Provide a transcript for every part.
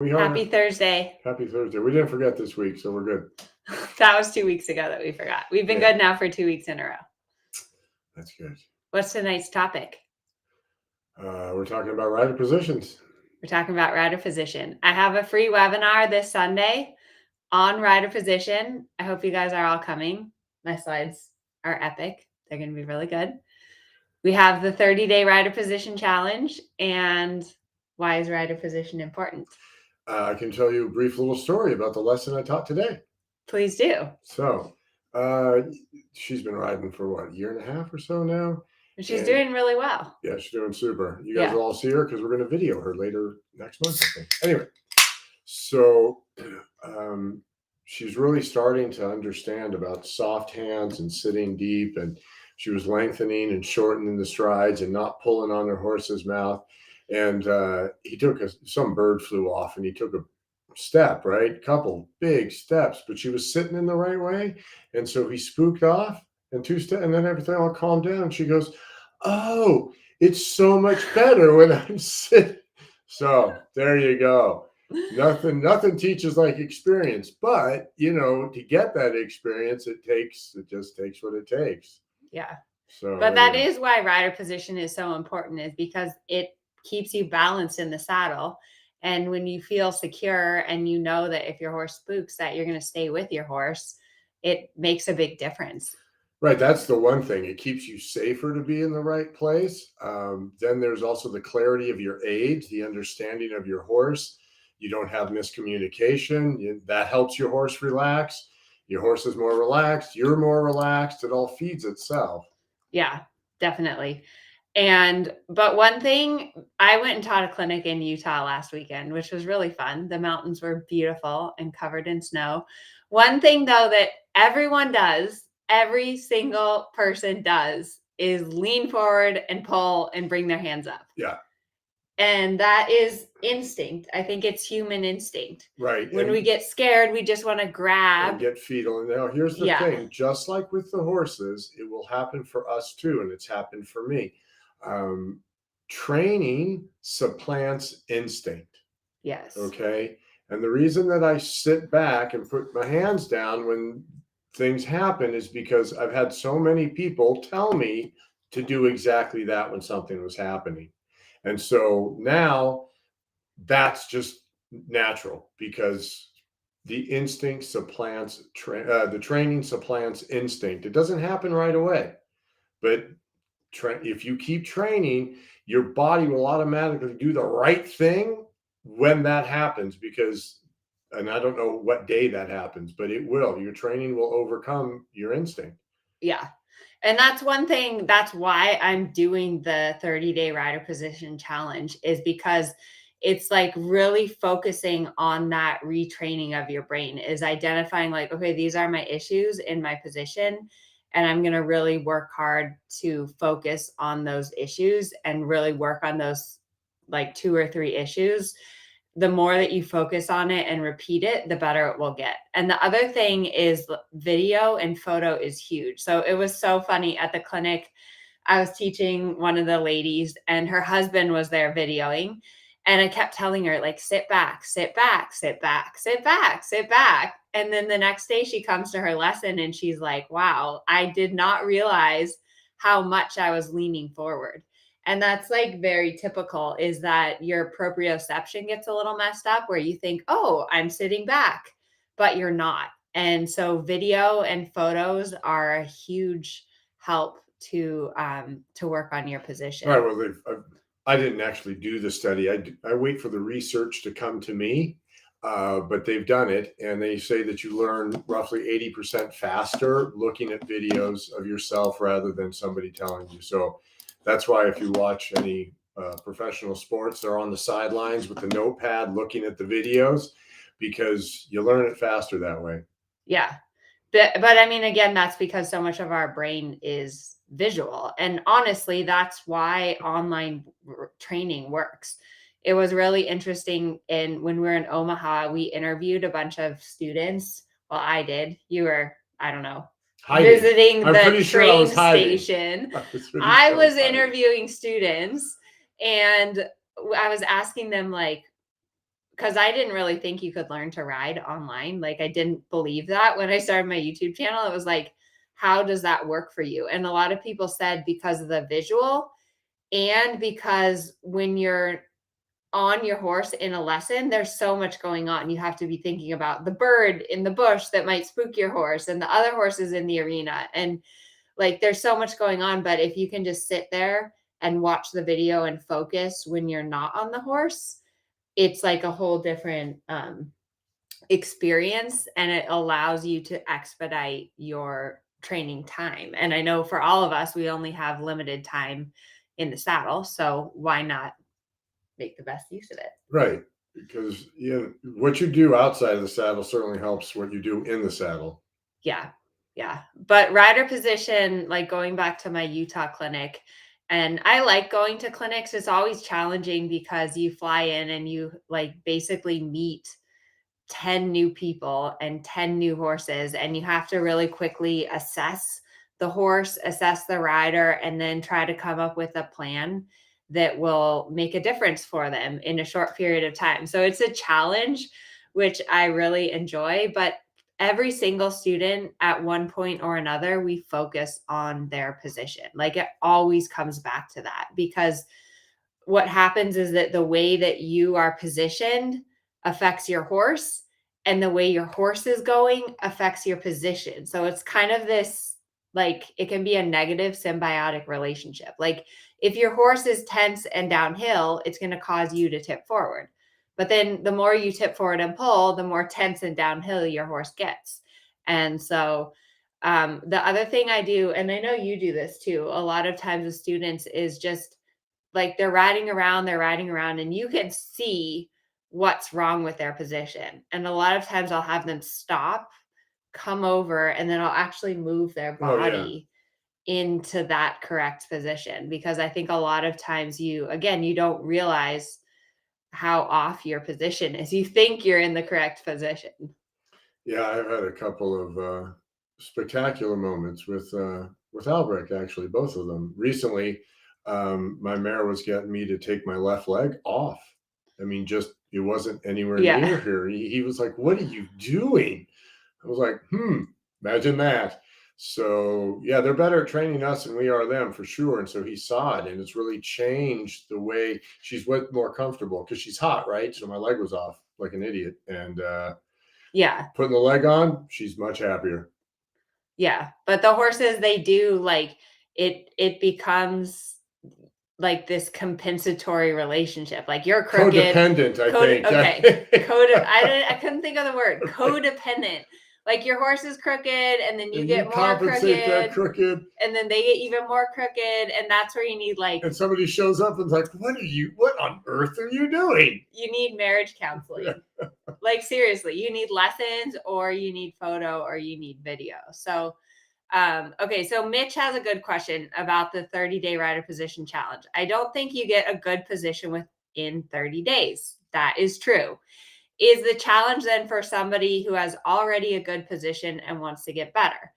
We are. Happy Thursday. Happy Thursday. We didn't forget this week, so we're good. That was 2 weeks ago that we forgot. We've been good now for 2 weeks in a row. That's good. What's tonight's topic? We're talking about rider positions. We're talking about rider position. I have a free webinar this Sunday on rider position. I hope you guys are all coming. My slides are epic. They're going to be really good. We have the 30-day rider position challenge. And why is rider position important? I can tell you a brief little story about the lesson I taught today. Please do. So, she's been riding for what, a year and a half or so now? She's doing really well. Yeah, she's doing super. You guys will all see her because we're going to video her later next month, I think. Anyway, so she's really starting to understand about soft hands and sitting deep, and she was lengthening and shortening the strides and not pulling on her horse's mouth. And he took some bird flew off, and he took a step, right? Couple big steps, but she was sitting in the right way. And so he spooked off and 2 steps, and then everything all calmed down. And she goes, "Oh, it's so much better when I'm sitting." So there you go. Nothing teaches like experience, but to get that experience, it just takes what it takes. Yeah. So, but that is why rider position is so important, is because it keeps you balanced in the saddle. And when you feel secure and you know that if your horse spooks, that you're going to stay with your horse, it makes a big difference. Right. That's the one thing. It keeps you safer to be in the right place. Then there's also the clarity of your aids, the understanding of your horse. You don't have miscommunication. That helps your horse relax. Your horse is more relaxed. You're more relaxed. It all feeds itself. Yeah, definitely. But one thing, I went and taught a clinic in Utah last weekend, which was really fun. The mountains were beautiful and covered in snow. One thing, though, that everyone does, every single person does, is lean forward and pull and bring their hands up. Yeah. And that is instinct. I think it's human instinct. Right. When we get scared, we just want to grab. And get fetal. And now here's the thing. Just like with the horses, it will happen for us too. And it's happened for me. Training supplants instinct. Yes. Okay. And the reason that I sit back and put my hands down when things happen is because I've had so many people tell me to do exactly that when something was happening. And so now that's just natural, because the instinct supplants the training supplants instinct. It doesn't happen right away, but if you keep training, your body will automatically do the right thing when that happens, and I don't know what day that happens, but it will. Your training will overcome your instinct. Yeah. And that's one thing. That's why I'm doing the 30-day rider position challenge, is because it's like really focusing on that retraining of your brain, is identifying like, okay, these are my issues in my position. And I'm going to really work hard to focus on those issues and really work on those like 2 or 3 issues. The more that you focus on it and repeat it, the better it will get. And the other thing is video and photo is huge. So it was so funny at the clinic. I was teaching one of the ladies, and her husband was there videoing. And I kept telling her, like, sit back, sit back, sit back, sit back, sit back. And then the next day she comes to her lesson and she's like, wow, I did not realize how much I was leaning forward. And that's like very typical, is that your proprioception gets a little messed up where you think, oh, I'm sitting back, but you're not. And so video and photos are a huge help to work on your position. All right. Well, I didn't actually do the study. I wait for the research to come to me, but they've done it. And they say that you learn roughly 80% faster looking at videos of yourself rather than somebody telling you. So that's why if you watch any professional sports, they're on the sidelines with the notepad looking at the videos, because you learn it faster that way. Yeah. But I mean, again, that's because so much of our brain is visual. And honestly, that's why online training works. It was really interesting. And when we were in Omaha, we interviewed a bunch of students. Well, I did. You were, I don't know, visiting the train station. I was interviewing students, and I was asking them, like, because I didn't really think you could learn to ride online. Like, I didn't believe that when I started my YouTube channel. It was like, how does that work for you? And a lot of people said because of the visual, and because when you're on your horse in a lesson, there's so much going on. You have to be thinking about the bird in the bush that might spook your horse and the other horses in the arena. And like, there's so much going on. But if you can just sit there and watch the video and focus when you're not on the horse, it's like a whole different experience, and it allows you to expedite your training time. And I know for all of us, we only have limited time in the saddle. So why not make the best use of it? Right. Because what you do outside of the saddle certainly helps what you do in the saddle. Yeah. Yeah. But rider position, like going back to my Utah clinic, and I like going to clinics. It's always challenging because you fly in and you like basically meet 10 new people and 10 new horses, and you have to really quickly assess the horse, assess the rider, and then try to come up with a plan that will make a difference for them in a short period of time. So it's a challenge, which I really enjoy. But every single student at one point or another, we focus on their position. Like, it always comes back to that, because what happens is that the way that you are positioned affects your horse, and the way your horse is going affects your position. So it's kind of this, like, it can be a negative symbiotic relationship. Like, if your horse is tense and downhill, it's going to cause you to tip forward. But then the more you tip forward and pull, the more tense and downhill your horse gets. And so the other thing I do, and I know you do this too, a lot of times with students, is just like they're riding around, and you can see what's wrong with their position. And a lot of times I'll have them stop, come over, and then I'll actually move their Oh, yeah. body into that correct position, because I think a lot of times you don't realize how off your position is. You think you're in the correct position. Yeah, I've had a couple of spectacular moments with Albrecht, actually, both of them. Recently, my mare was getting me to take my left leg off. I mean, just it wasn't anywhere Yeah. near here. He was like, "What are you doing?" I was like, imagine that. So yeah, they're better at training us than we are them for sure. And so he saw it, and it's really changed the way she's more comfortable because she's hot, right? So my leg was off like an idiot, and Yeah. putting the leg on, she's much happier. Yeah. But the horses, they do like it becomes like this compensatory relationship. Like, you're crooked. Codependent, I think. Okay. I couldn't think of the word. Codependent. Like, your horse is crooked, and then you And get you more compensate that crooked, crooked, and then they get even more crooked, and that's where you need like and somebody shows up and's like, what on earth are you doing? you need marriage counseling. Like, seriously, you need lessons, or you need photo, or you need video. So okay, so Mitch has a good question about the 30-day rider position challenge. I don't think you get a good position within 30 days. That is true. Is the challenge then for somebody who has already a good position and wants to get better?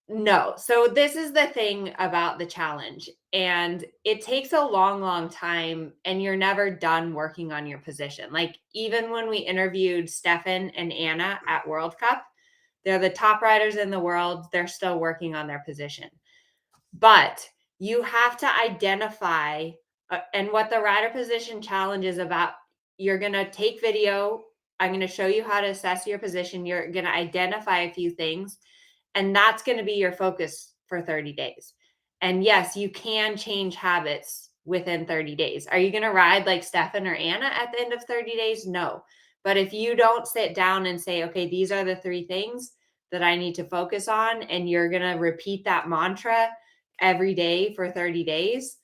No. So this is the thing about the challenge, and it takes a long, long time, and you're never done working on your position. Like, even when we interviewed Stefan and Anna at World Cup, they're the top riders in the world. They're still working on their position. But you have to identify, and what the rider position challenge is about, you're going to take video. I'm going to show you how to assess your position. You're going to identify a few things, and that's going to be your focus for 30 days. And yes, you can change habits within 30 days. Are you going to ride like Stefan or Anna at the end of 30 days? No. But if you don't sit down and say, okay, these are the 3 things that I need to focus on, and you're going to repeat that mantra every day for 30 days,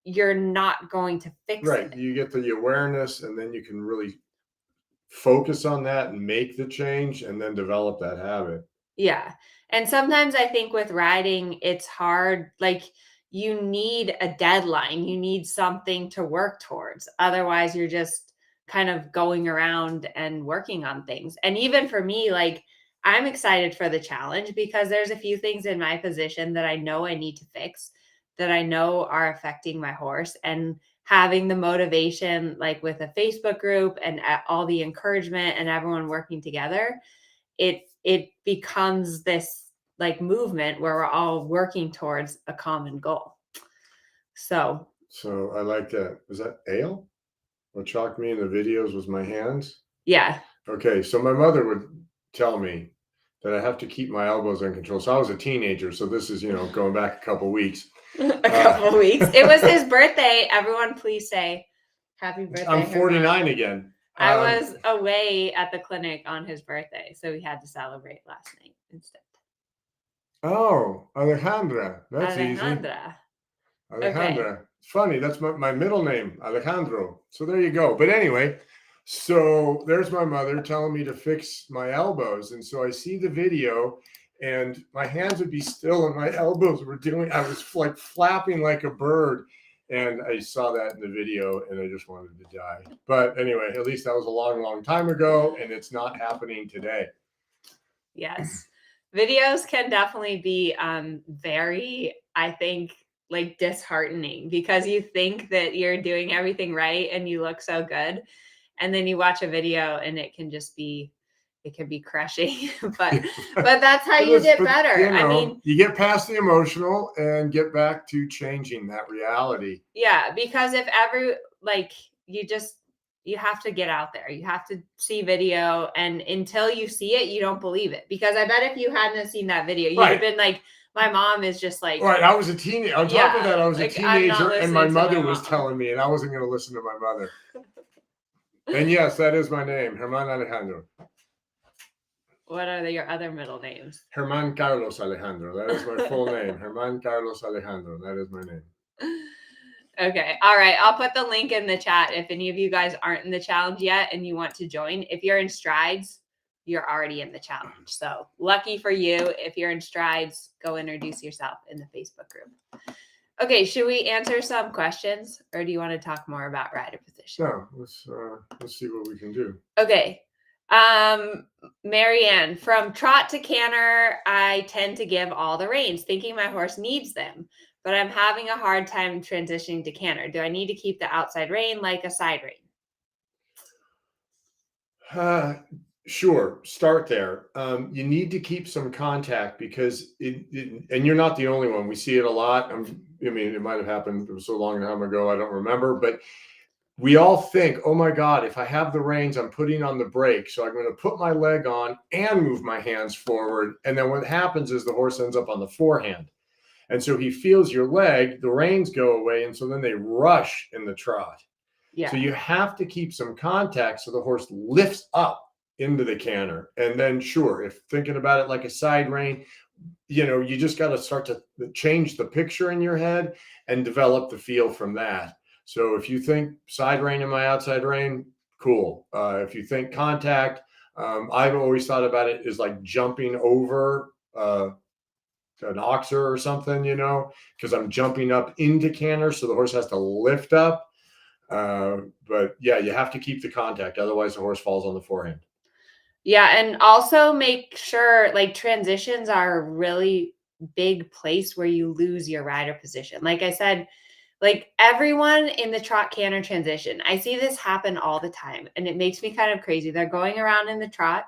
you're not going to fix Right. it. You get the awareness, and then you can really focus on that and make the change and then develop that habit. Yeah. And sometimes I think with riding, it's hard. Like, you need a deadline, you need something to work towards. Otherwise, you're just kind of going around and working on things. And even for me, like, I'm excited for the challenge because there's a few things in my position that I know I need to fix, that I know are affecting my horse. And having the motivation, like with a Facebook group and all the encouragement and everyone working together, it becomes this like movement where we're all working towards a common goal. So I like that. Was that ale? What shocked me in the videos was my hands. yeah. Okay, so my mother would tell me that I have to keep my elbows in control. So I was a teenager. So this is, going back a couple weeks. A couple weeks. It was his birthday. Everyone, please say happy birthday. I'm 49 again. I was away at the clinic on his birthday, so we had to celebrate last night instead. Oh, Alejandra. That's Alejandra. easy. Alejandra. Okay. It's funny. That's my middle name, Alejandro. So there you go. But anyway, so there's my mother telling me to fix my elbows. And so I see the video and my hands would be still and my elbows were I was like flapping like a bird. And I saw that in the video and I just wanted to die. But anyway, at least that was a long, long time ago and it's not happening today. Yes. Videos can definitely be very, I think, like disheartening because you think that you're doing everything right and you look so good. And then you watch a video and it can be crushing, but that's how you get better. I mean, you get past the emotional and get back to changing that reality. Yeah. Because if you have to get out there, you have to see video, and until you see it, you don't believe it. Because I bet if you hadn't seen that video, you'd have been like, my mom is just like, right. I was a teenager. On top of that, I was a teenager and my mother was telling me and I wasn't going to listen to my mother. And yes, that is my name, Germán Alejandro. What are your other middle names? Germán Carlos Alejandro. That is my full name. Germán Carlos Alejandro. That is my name. Okay. All right. I'll put the link in the chat if any of you guys aren't in the challenge yet and you want to join. If you're in Strides, you're already in the challenge. So lucky for you. If you're in Strides, go introduce yourself in the Facebook group. Okay. Should we answer some questions or do you want to talk more about rider position? No, let's see what we can do. Okay. Marianne, from trot to canter, I tend to give all the reins, thinking my horse needs them, but I'm having a hard time transitioning to canter. Do I need to keep the outside rein like a side rein? Sure. Start there. You need to keep some contact because and you're not the only one. We see it a lot. I mean, it might have happened. It was so long time ago. I don't remember, but we all think, oh my God, if I have the reins, I'm putting on the brake. So I'm going to put my leg on and move my hands forward. And then what happens is the horse ends up on the forehand. And so he feels your leg, the reins go away. And so then they rush in the trot. Yeah. So you have to keep some contact so the horse lifts up into the canter. And then sure, if thinking about it like a side rein, you just got to start to change the picture in your head and develop the feel from that. So if you think side rein in my outside rein, cool. If you think contact, I've always thought about it as like jumping over an oxer or something, because I'm jumping up into canter. So the horse has to lift up. But yeah, you have to keep the contact. Otherwise the horse falls on the forehand. Yeah. And also make sure like transitions are a really big place where you lose your rider position. Like I said, like everyone in the trot canter transition, I see this happen all the time and it makes me kind of crazy. They're going around in the trot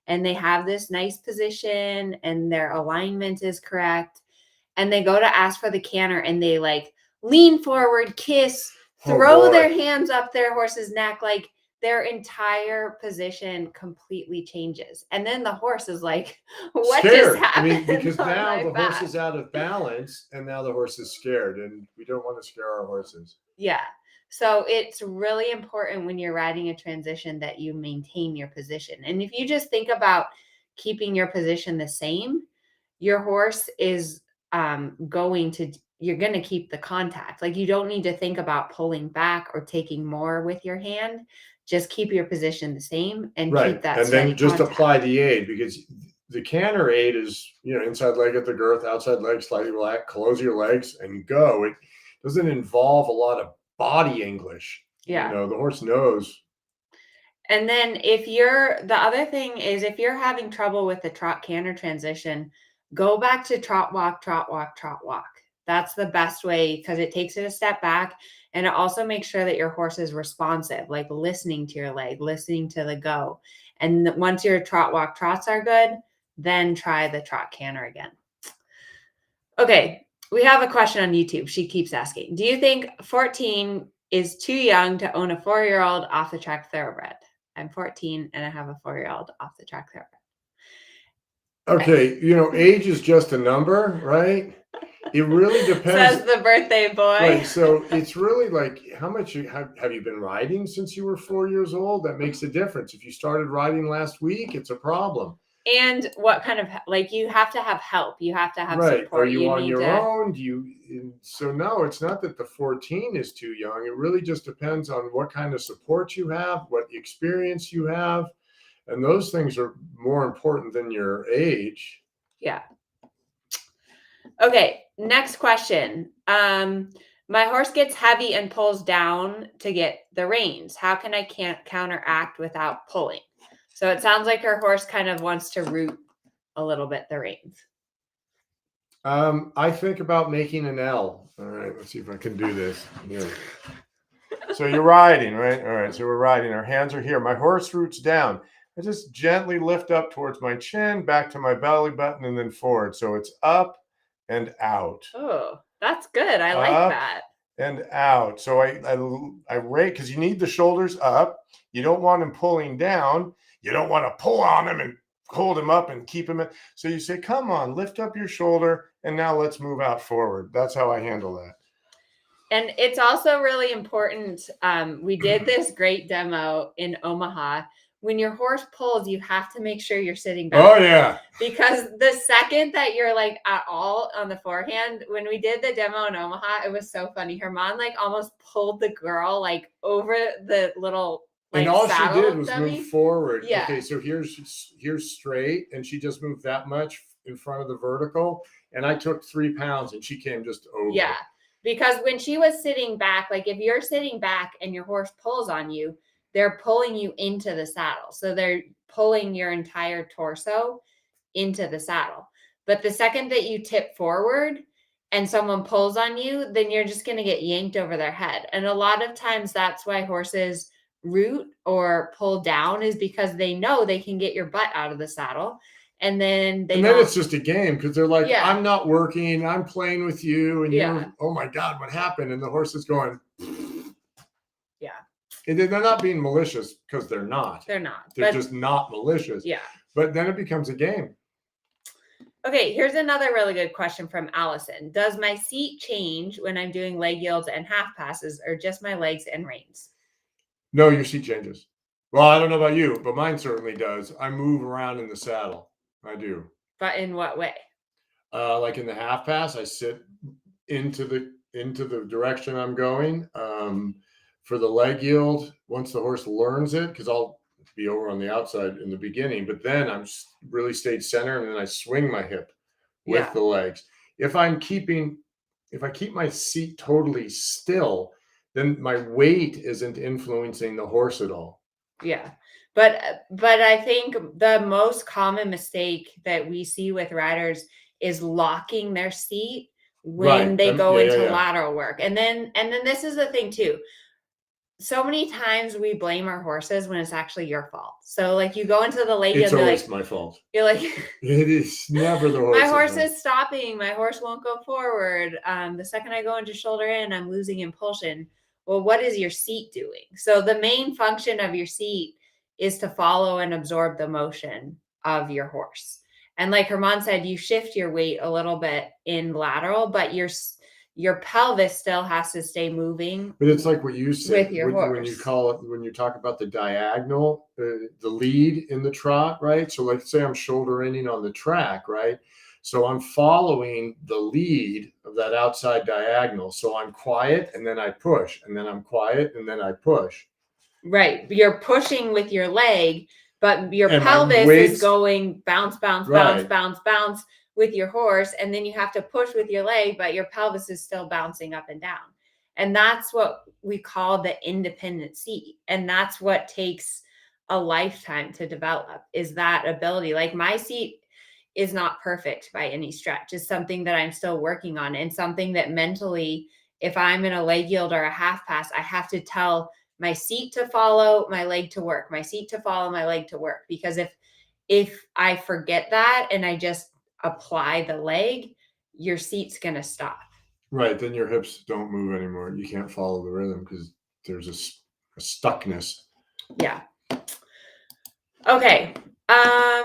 and they have this nice position and their alignment is correct. And they go to ask for the canter and they like lean forward, kiss, throw their hands up their horse's neck. Like their entire position completely changes. And then the horse is like, what scared. just happened? Because now the horse is out of balance and now the horse is scared and we don't want to scare our horses. Yeah. So it's really important when you're riding a transition that you maintain your position. And if you just think about keeping your position the same, your horse is you're going to keep the contact. Like you don't need to think about pulling back or taking more with your hand. Just keep your position the same and keep that. And then just apply the aid because the canter aid is, inside leg at the girth, outside leg slightly relaxed, close your legs and go. It doesn't involve a lot of body English. Yeah. The horse knows. And then the other thing is if you're having trouble with the trot canter transition, go back to trot walk, trot walk, trot walk. That's the best way because it takes it a step back. And it also makes sure that your horse is responsive, like listening to your leg, listening to the go. And once your trot, walk, trots are good, then try the trot canter again. Okay, we have a question on YouTube. She keeps asking, do you think 14 is too young to own a 4-year-old off the track thoroughbred? I'm 14 and I have a 4-year-old off the track thoroughbred. Okay, age is just a number, right? It really depends. Says the birthday boy. Right, so it's really like how much have you been riding since you were 4 years old? That makes a difference. If you started riding last week, it's a problem. And what kind of, like, you have to have help. You have to have Right. support. Are you on your own? So no, it's not that the 14 is too young. It really just depends on what kind of support you have, what experience you have. And those things are more important than your age. Yeah. Okay, next question. My horse gets heavy and pulls down to get the reins. How can I counteract without pulling? So it sounds like her horse kind of wants to root a little bit the reins. I think about making an L. All right, let's see if I can do this. Yeah. So you're riding, right? All right, so we're riding. Our hands are here. My horse roots down. I just gently lift up towards my chin, back to my belly button, and then forward. So it's up and out. Oh, that's good. I like that. And out. So I rake because you need the shoulders up. You don't want them pulling down. You don't want to pull on them and hold him up and keep him in. So you say, come on, lift up your shoulder. And now let's move out forward. That's how I handle that. And it's also really important. We did this great demo in Omaha. When your horse pulls, you have to make sure you're sitting back. Oh, yeah. Because the second that you're like at all on the forehand, when we did the demo in Omaha, it was so funny. Herman like almost pulled the girl like over the little and all she did was dummy. move forward. Yeah. Okay, so here's straight, and she just moved that much in front of the vertical, and I took 3 pounds, and she came just over. Yeah, because when she was sitting back, like if you're sitting back and your horse pulls on you, they're pulling you into the saddle. So they're pulling your entire torso into the saddle. But the second that you tip forward and someone pulls on you, then you're just going to get yanked over their head. And a lot of times that's why horses root or pull down, is because they know they can get your butt out of the saddle. And then it's just a game because they're like, yeah. I'm not working, I'm playing with you. And yeah. you're, oh my God, what happened? And the horse is going, yeah. And they're not being malicious because they're not. They're not. They're just not malicious. Yeah. But then it becomes a game. Okay, here's another really good question from Allison. Does my seat change when I'm doing leg yields and half passes, or just my legs and reins? No, your seat changes. Well, I don't know about you, but mine certainly does. I move around in the saddle. I do. But in what way? Like in the half pass, I sit into the direction I'm going. For the leg yield, once the horse learns it, because I'll be over on the outside in the beginning, but then I'm really stayed center, and then I swing my hip with the legs. If I keep my seat totally still, then my weight isn't influencing the horse at all. Yeah. But I think the most common mistake that we see with riders is locking their seat when they go into lateral work. And then this is the thing too. So many times we blame our horses when it's actually your fault. So like you go into the leg yield, it's always my fault. You're like, it is never the horse. My horse is stopping. My horse won't go forward. The second I go into shoulder in, I'm losing impulsion. Well, what is your seat doing? So the main function of your seat is to follow and absorb the motion of your horse. And like Herman said, you shift your weight a little bit in lateral, but your pelvis still has to stay moving. But it's like what you said with your horse. when you talk about the diagonal, the lead in the trot, right? So like say I'm shoulder inning on the track, right? So I'm following the lead of that outside diagonal. So I'm quiet and then I push, and then I'm quiet and then I push. Right. You're pushing with your leg, but your pelvis is going bounce, bounce, bounce, bounce, bounce with your horse. And then you have to push with your leg, but your pelvis is still bouncing up and down. And that's what we call the independent seat. And that's what takes a lifetime to develop, is that ability. Like my seat is not perfect by any stretch. It's something that I'm still working on, and something that mentally, if I'm in a leg yield or a half pass, I have to tell my seat to follow, my leg to work, my seat to follow, my leg to work. Because if I forget that and I just apply the leg, your seat's going to stop. Right. Then your hips don't move anymore. You can't follow the rhythm because there's a stuckness. Yeah. Okay.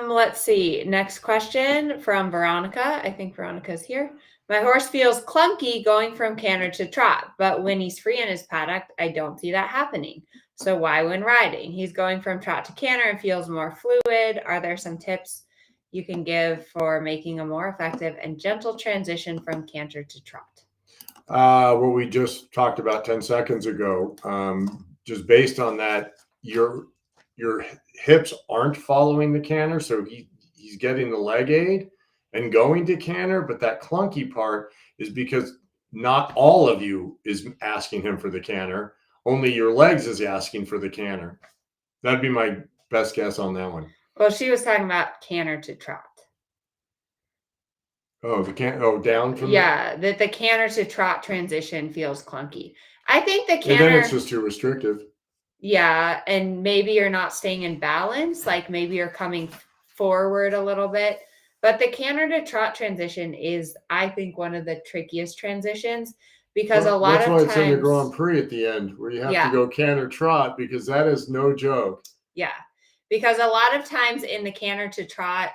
Let's see. Next question from Veronica. I think Veronica's here. My horse feels clunky going from canter to trot, but when he's free in his paddock, I don't see that happening. So why when riding? He's going from trot to canter and feels more fluid. Are there some tips you can give for making a more effective and gentle transition from canter to trot? What we just talked about 10 seconds ago, just based on that, your hips aren't following the canter, so he's getting the leg aid and going to canter, but that clunky part is because not all of you is asking him for the canter, only your legs is asking for the canter. That'd be my best guess on that one. Well, she was talking about canter to trot. Oh, down from that the canter to trot transition feels clunky. I think the canter, and then it's just too restrictive. Yeah, and maybe you're not staying in balance, like maybe you're coming forward a little bit. But the canter to trot transition is, I think, one of the trickiest transitions, because a lot of times, that's why it's in the Grand Prix at the end where you have to go canter trot, because that is no joke. Yeah, because a lot of times in the canter to trot,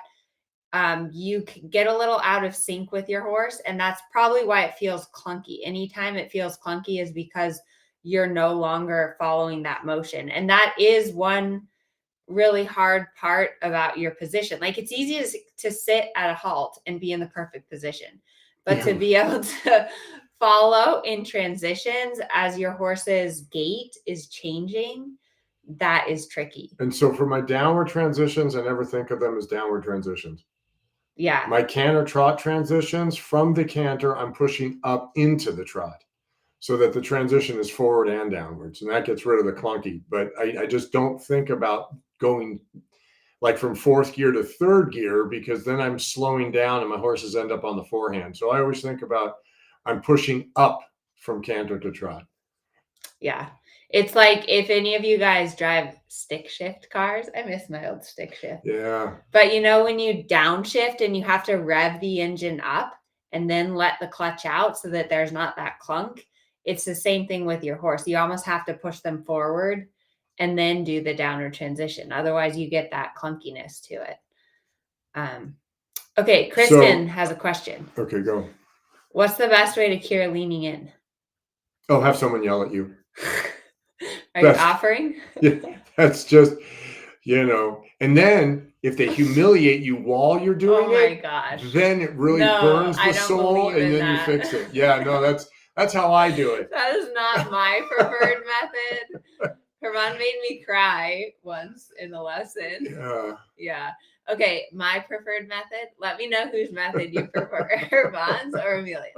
you can get a little out of sync with your horse, and that's probably why it feels clunky. Anytime it feels clunky is because you're no longer following that motion. And that is one really hard part about your position. Like, it's easy to sit at a halt and be in the perfect position, but to be able to follow in transitions as your horse's gait is changing, that is tricky. And so for my downward transitions, I never think of them as downward transitions. Yeah. My canter trot transitions, from the canter, I'm pushing up into the trot, so that the transition is forward and downwards, and that gets rid of the clunky. But I just don't think about going like from fourth gear to third gear, because then I'm slowing down and my horses end up on the forehand. So I always think about, I'm pushing up from canter to trot. Yeah. It's like, if any of you guys drive stick shift cars, I miss my old stick shift. Yeah. But you know, when you downshift and you have to rev the engine up and then let the clutch out so that there's not that clunk, it's the same thing with your horse. You almost have to push them forward and then do the downward transition. Otherwise, you get that clunkiness to it. Okay, Kristen has a question. Okay, go. What's the best way to cure leaning in? Oh, have someone yell at you. Are you offering? Yeah, that's just, and then if they humiliate you while you're doing it, oh my gosh, then it really burns the soul, and then you fix it. Yeah, no, that's how I do it. That is not my preferred method. Herman made me cry once in the lesson. Yeah. Okay, my preferred method. Let me know whose method you prefer, Herman's or Amelia.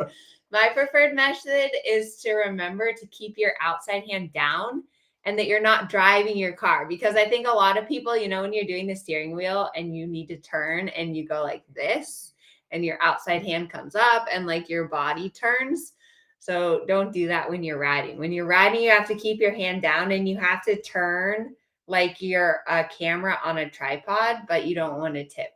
My preferred method is to remember to keep your outside hand down and that you're not driving your car. Because I think a lot of people, when you're doing the steering wheel and you need to turn and you go like this and your outside hand comes up and like your body turns. So don't do that when you're riding. When you're riding, you have to keep your hand down and you have to turn like you're a camera on a tripod, but you don't want to tip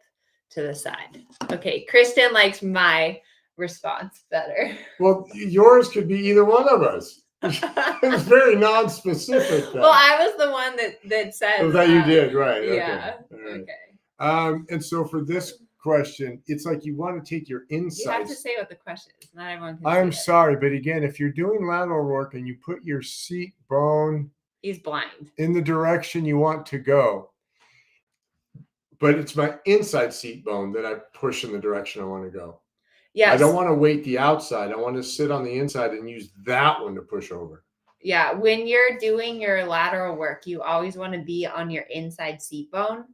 to the side. Okay, Kristen likes my response better. Well, yours could be either one of us. It's very non-specific. Well, I was the one that said that you did, right? Yeah. Okay. Okay. And so for this question, it's like you want to take your insights. You have to say what the question is. Not everyone can. I'm sorry, but again, if you're doing lateral work and you put your seat bone, he's blind, in the direction you want to go, but it's my inside seat bone that I push in the direction I want to go. Yes. I don't want to weight the outside. I want to sit on the inside and use that one to push over. Yeah. When you're doing your lateral work, you always want to be on your inside seat bone,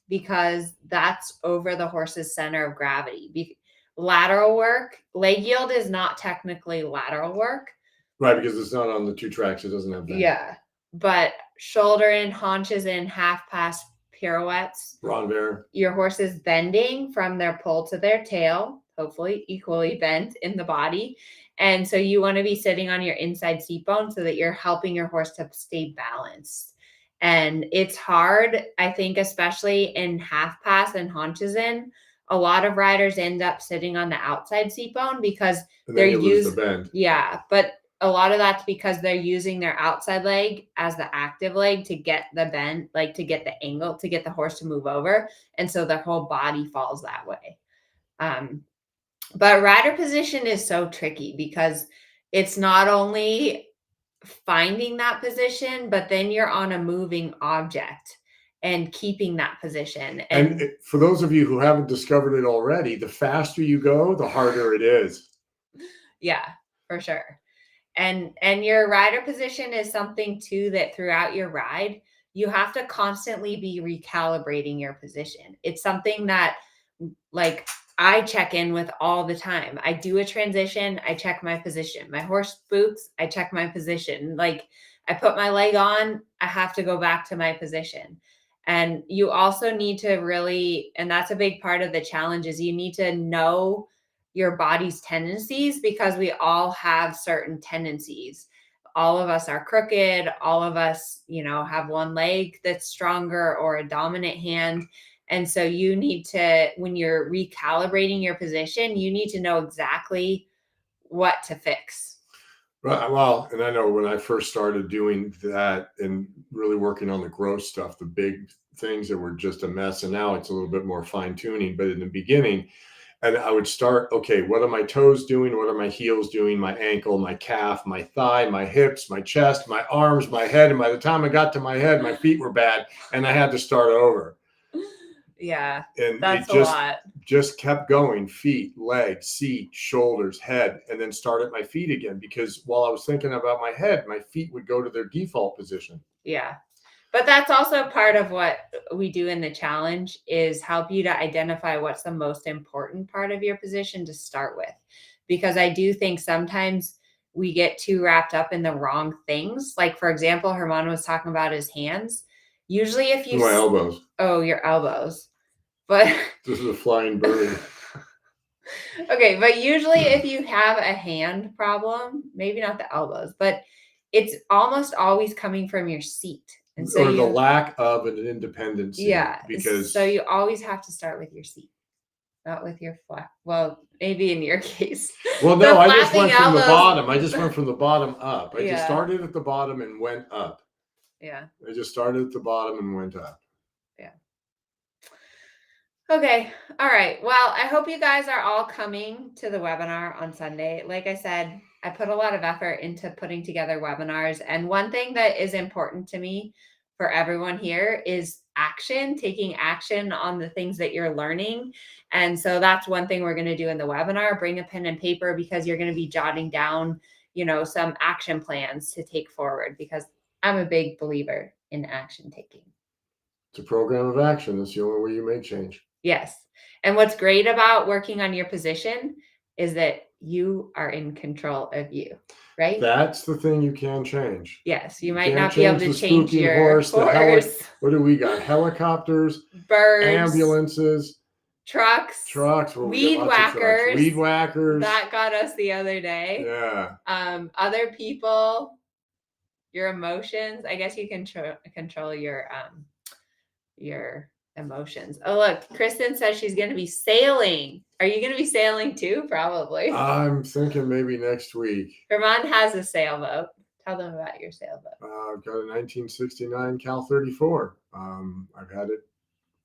because that's over the horse's center of gravity. Lateral work, leg yield is not technically lateral work. Right, because it's not on the two tracks. It doesn't have that. Yeah. But shoulder in, haunches in, half pass, pirouettes. Ronvair. Your horse is bending from their poll to their tail, hopefully equally bent in the body. And so you want to be sitting on your inside seat bone so that you're helping your horse to stay balanced. And it's hard, I think, especially in half pass and haunches in. A lot of riders end up sitting on the outside seat bone because they're using the bend. Yeah, but a lot of that's because they're using their outside leg as the active leg to get the bend, like to get the angle, to get the horse to move over. And so their whole body falls that way. But rider position is so tricky because it's not only finding that position, but then you're on a moving object and keeping that position. And for those of you who haven't discovered it already, the faster you go, the harder it is. Yeah, for sure. And your rider position is something too that throughout your ride, you have to constantly be recalibrating your position. It's something that like I check in with all the time. I do a transition, I check my position. My horse spooks, I check my position. Like I put my leg on, I have to go back to my position. And you also need to really, and that's a big part of the challenge, is you need to know your body's tendencies because we all have certain tendencies. All of us are crooked. All of us, have one leg that's stronger or a dominant hand. And so you need to, when you're recalibrating your position, you need to know exactly what to fix. Right. Well, and I know when I first started doing that and really working on the growth stuff, the big things that were just a mess, and now it's a little bit more fine tuning. But in the beginning, and I would start, okay, what are my toes doing? What are my heels doing? My ankle, my calf, my thigh, my hips, my chest, my arms, my head. And by the time I got to my head, my feet were bad and I had to start over. Yeah, and that's it just kept going: feet, legs, seat, shoulders, head, and then start at my feet again, because while I was thinking about my head, my feet would go to their default position. Yeah. But that's also part of what we do in the challenge, is help you to identify what's the most important part of your position to start with. Because I do think sometimes we get too wrapped up in the wrong things. Like, for example, Herman was talking about his hands. Usually if you... My elbows. Oh, your elbows. But this is a flying bird. Okay, but usually if you have a hand problem, maybe not the elbows, but it's almost always coming from your seat. And so the lack of an independent seat. Yeah, because so you always have to start with your seat, not with your flap. Well, maybe in your case. Well, no, I just went from the bottom. I just went from the bottom up. I just started at the bottom and went up. Yeah. I just started at the bottom and went up. Yeah. Okay. All right. Well, I hope you guys are all coming to the webinar on Sunday. Like I said, I put a lot of effort into putting together webinars. And one thing that is important to me for everyone here is action, taking action on the things that you're learning. And so that's one thing we're going to do in the webinar. Bring a pen and paper, because you're going to be jotting down, some action plans to take forward, because I'm a big believer in action taking. It's a program of action. That's the only way you make change. Yes. And what's great about working on your position is that you are in control of you, right? That's the thing you can change. Yes. You might not be able to change your horse. What do we got? Helicopters, birds, ambulances, trucks, weed whackers. Weed whackers. That got us the other day. Yeah. Other people, your emotions. I guess you can control your emotions. Oh, look, Kristen says she's going to be sailing. Are you going to be sailing too? Probably. I'm thinking maybe next week. Herman has a sailboat. Tell them about your sailboat. I've got a 1969 Cal 34. I've had it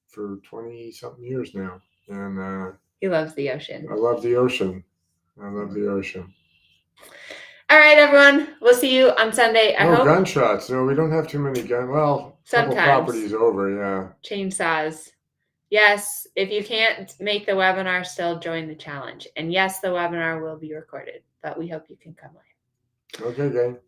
for 20 something years now. And he loves the ocean. I love the ocean. I love the ocean. All right, everyone. We'll see you on Sunday. I hope. Gunshots. No, we don't have too many guns. Well, sometimes. Couple properties over, yeah. Chainsaws. Yes, if you can't make the webinar, still join the challenge. And yes, the webinar will be recorded, but we hope you can come live. Okay, gang.